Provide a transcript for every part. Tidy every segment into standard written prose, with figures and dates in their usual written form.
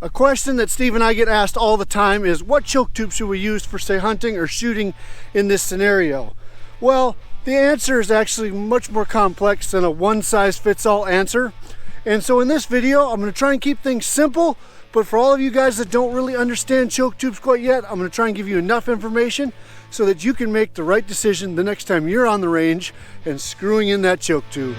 A question that Steve and I get asked all the time is, what choke tube should we use for, say, hunting or shooting in this scenario? Well, the answer is actually much more complex than a one-size-fits-all answer. And so in this video, I'm going to try and keep things simple, but for all of you guys that don't really understand choke tubes quite yet, I'm going to try and give you enough information so that you can make the right decision the next time you're on the range and screwing in that choke tube.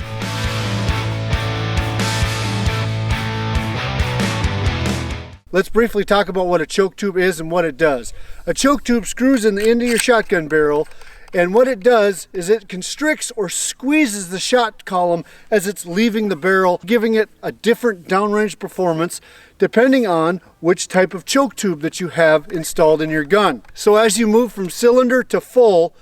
Let's briefly talk about what a choke tube is and what it does. A choke tube screws in the end of your shotgun barrel, and what it does is it constricts or squeezes the shot column as it's leaving the barrel, giving it a different downrange performance depending on which type of choke tube that you have installed in your gun. So as you move from cylinder to full,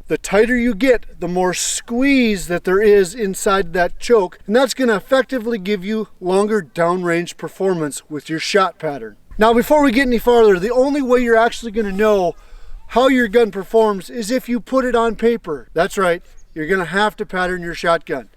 the tighter you get, the more squeeze that there is inside that choke, and that's going to effectively give you longer downrange performance with your shot pattern. Now, before we get any farther, the only way you're actually going to know how your gun performs is if you put it on paper. That's right, you're going to have to pattern your shotgun.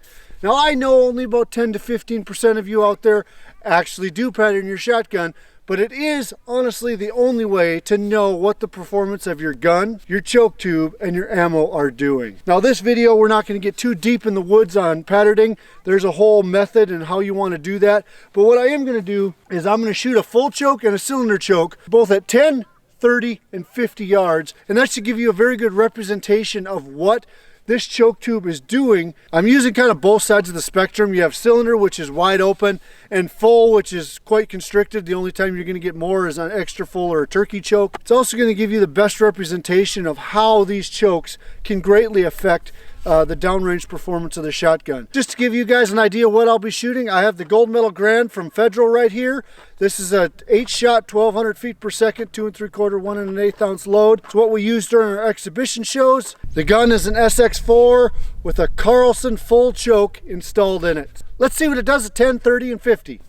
Now, I know only about 10 to 15% of you out there actually do pattern your shotgun, but it is honestly the only way to know what the performance of your gun, your choke tube, and your ammo are doing. Now, this video, we're not going to get too deep in the woods on patterning. There's a whole method and how you want to do that. But what I am going to do is I'm going to shoot a full choke and a cylinder choke, both at 10, 30, and 50 yards. And that should give you a very good representation of what this choke tube is doing. I'm using kind of both sides of the spectrum. You have cylinder, which is wide open, and full, which is quite constricted. The only time you're going to get more is on extra full or a turkey choke. It's also going to give you the best representation of how these chokes can greatly affect the downrange performance of the shotgun. Just to give you guys an idea what I'll be shooting, I have the Gold Medal Grand from Federal right here. This is a 8-shot, 1,200 feet per second, 2 3/4, 1 1/8 ounce load. It's what we use during our exhibition shows. The gun is an SX4 with a Carlson full choke installed in it. Let's see what it does at 10, 30, and 50.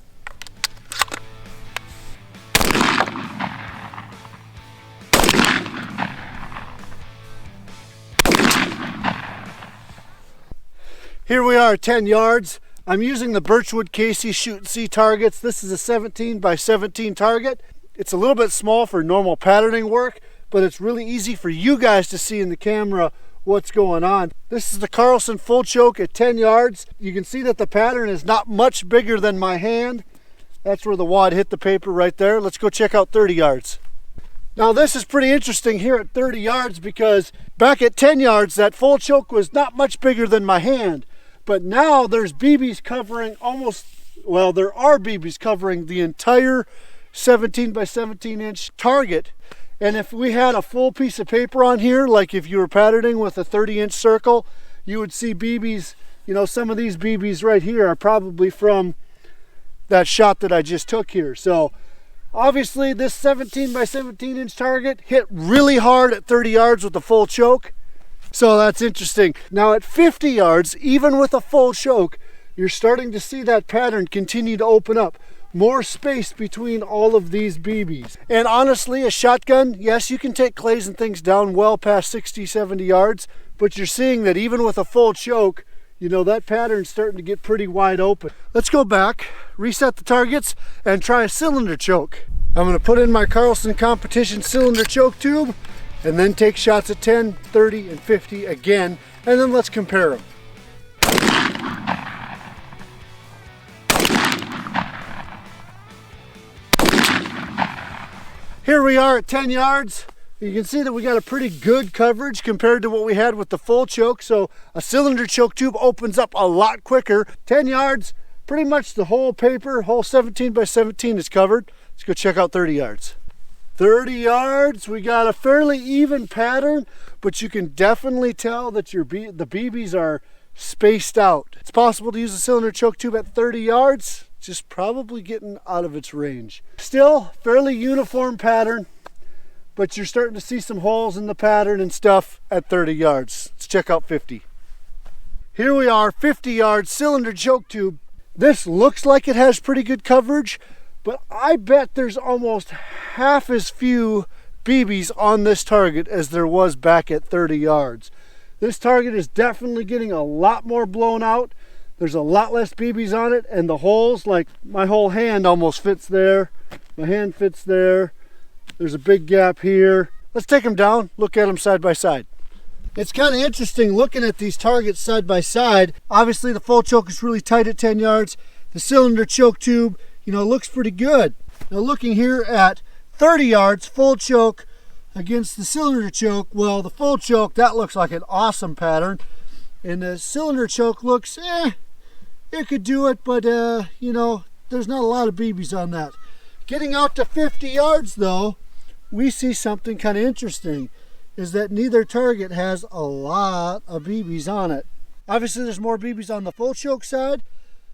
Here we are at 10 yards. I'm using the Birchwood Casey Shoot C targets. This is a 17 by 17 target. It's a little bit small for normal patterning work, but it's really easy for you guys to see in the camera what's going on. This is the Carlson full choke at 10 yards. You can see that the pattern is not much bigger than my hand. That's where the wad hit the paper right there. Let's go check out 30 yards. Now, this is pretty interesting here at 30 yards because back at 10 yards, that full choke was not much bigger than my hand. But now there's BBs covering there are BBs covering the entire 17 by 17 inch target. And if we had a full piece of paper on here, like if you were patterning with a 30-inch circle, you would see BBs, some of these BBs right here are probably from that shot that I just took here. So obviously this 17 by 17 inch target hit really hard at 30 yards with the full choke. So that's interesting. Now at 50 yards, even with a full choke, you're starting to see that pattern continue to open up. More space between all of these BBs. And honestly, a shotgun, yes, you can take clays and things down well past 60, 70 yards, but you're seeing that even with a full choke, that pattern's starting to get pretty wide open. Let's go back, reset the targets, and try a cylinder choke. I'm going to put in my Carlson Competition cylinder choke tube, and then take shots at 10, 30, and 50 again, and then let's compare them. Here we are at 10 yards. You can see that we got a pretty good coverage compared to what we had with the full choke, so a cylinder choke tube opens up a lot quicker. 10 yards, pretty much the whole paper, whole 17 by 17 is covered. Let's go check out 30 yards. 30 yards, we got a fairly even pattern, but you can definitely tell that the BBs are spaced out. It's possible to use a cylinder choke tube at 30 yards, just probably getting out of its range. Still, fairly uniform pattern, but you're starting to see some holes in the pattern and stuff at 30 yards. Let's check out 50. Here we are, 50 yards, cylinder choke tube. This looks like it has pretty good coverage, but I bet there's almost half as few BBs on this target as there was back at 30 yards. This target is definitely getting a lot more blown out. There's a lot less BBs on it, and the holes, like my whole hand almost fits there. My hand fits there. There's a big gap here. Let's take them down, look at them side by side. It's kind of interesting looking at these targets side by side. Obviously the full choke is really tight at 10 yards. The cylinder choke tube, looks pretty good. Now looking here at 30 yards, full choke against the cylinder choke, well, the full choke, that looks like an awesome pattern. And the cylinder choke looks, it could do it, but there's not a lot of BBs on that. Getting out to 50 yards though, we see something kind of interesting, is that neither target has a lot of BBs on it. Obviously there's more BBs on the full choke side,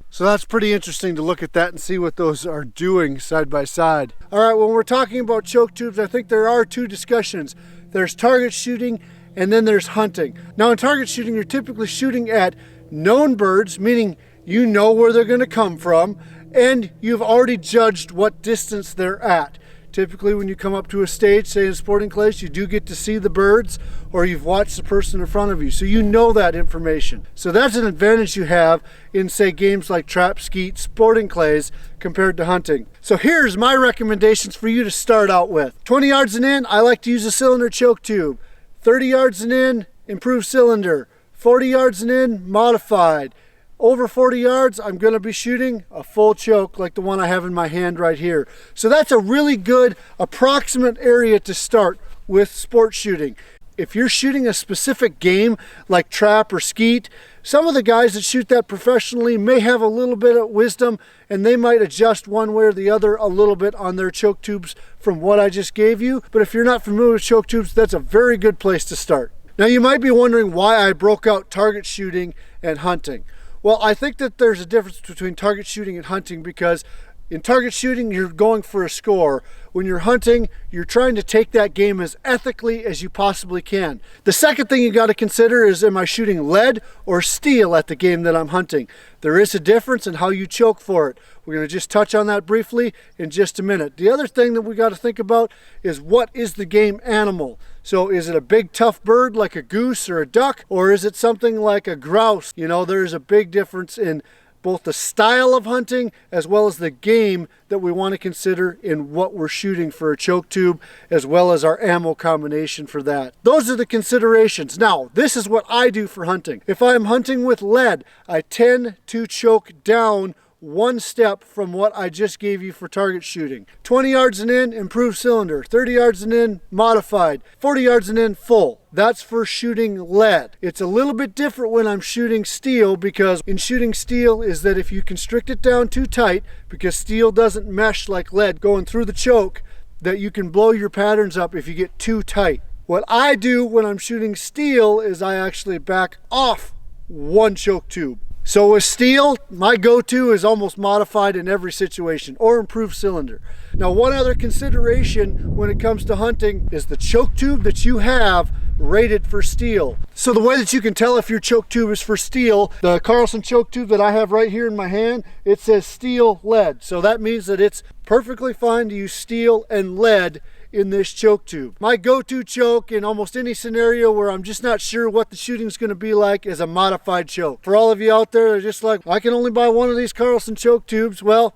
so that's pretty interesting to look at that and see what those are doing side by side. All right, when we're talking about choke tubes, I think there are two discussions. There's target shooting and then there's hunting. Now in target shooting, you're typically shooting at known birds, meaning you know where they're gonna come from, and you've already judged what distance they're at. Typically when you come up to a stage, say in sporting clays, you do get to see the birds, or you've watched the person in front of you, so you know that information. So that's an advantage you have in, say, games like trap, skeet, sporting clays compared to hunting. So here's my recommendations for you to start out with. 20 yards and in, I like to use a cylinder choke tube. 30 yards and in, improved cylinder. 40 yards and in, modified. Over 40 yards, I'm going to be shooting a full choke like the one I have in my hand right here. So that's a really good approximate area to start with sport shooting. If you're shooting a specific game like trap or skeet, some of the guys that shoot that professionally may have a little bit of wisdom, and they might adjust one way or the other a little bit on their choke tubes from what I just gave you. But if you're not familiar with choke tubes, that's a very good place to start. Now you might be wondering why I broke out target shooting and hunting. Well, I think that there's a difference between target shooting and hunting, because in target shooting, you're going for a score. When you're hunting, you're trying to take that game as ethically as you possibly can. The second thing you got to consider is, am I shooting lead or steel at the game that I'm hunting? There is a difference in how you choke for it. We're going to just touch on that briefly in just a minute. The other thing that we got to think about is, what is the game animal? So is it a big tough bird like a goose or a duck, or is it something like a grouse? There's a big difference in both the style of hunting as well as the game that we want to consider in what we're shooting for a choke tube, as well as our ammo combination for that. Those are the considerations. Now, this is what I do for hunting. If I'm hunting with lead, I tend to choke down one step from what I just gave you for target shooting. 20 yards and in, improved cylinder. 30 yards and in, modified. 40 yards and in, full. That's for shooting lead. It's a little bit different when I'm shooting steel, because in shooting steel is that if you constrict it down too tight, because steel doesn't mesh like lead going through the choke, that you can blow your patterns up if you get too tight. What I do when I'm shooting steel is I actually back off one choke tube. So with steel, my go-to is almost modified in every situation, or improved cylinder. Now, one other consideration when it comes to hunting is the choke tube that you have rated for steel. So the way that you can tell if your choke tube is for steel, the Carlson choke tube that I have right here in my hand, it says steel lead. So that means that it's perfectly fine to use steel and lead in this choke tube. My go-to choke in almost any scenario where I'm just not sure what the shooting's going to be like is a modified choke. For all of you out there that are just like, I can only buy one of these Carlson choke tubes, well,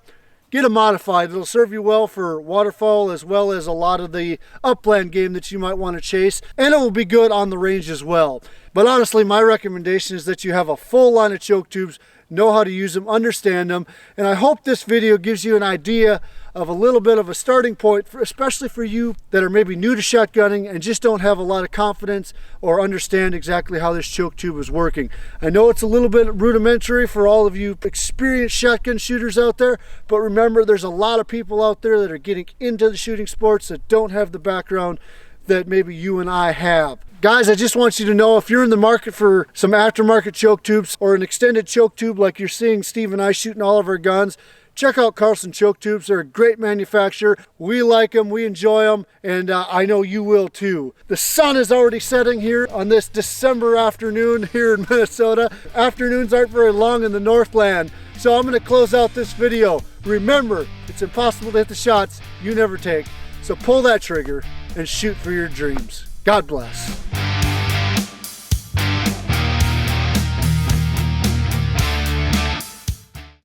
get a modified. It'll serve you well for waterfowl as well as a lot of the upland game that you might want to chase, and it will be good on the range as well. But honestly, my recommendation is that you have a full line of choke tubes, know how to use them, understand them, and I hope this video gives you an idea of a little bit of a starting point, especially for you that are maybe new to shotgunning and just don't have a lot of confidence or understand exactly how this choke tube is working. I know it's a little bit rudimentary for all of you experienced shotgun shooters out there, but remember, there's a lot of people out there that are getting into the shooting sports that don't have the background that maybe you and I have. Guys, I just want you to know, if you're in the market for some aftermarket choke tubes or an extended choke tube like you're seeing Steve and I shooting all of our guns, check out Carlson choke tubes. They're a great manufacturer. We like them, we enjoy them, and I know you will too. The sun is already setting here on this December afternoon here in Minnesota. Afternoons aren't very long in the Northland, so I'm going to close out this video. Remember, it's impossible to hit the shots you never take, so pull that trigger and shoot for your dreams. God bless.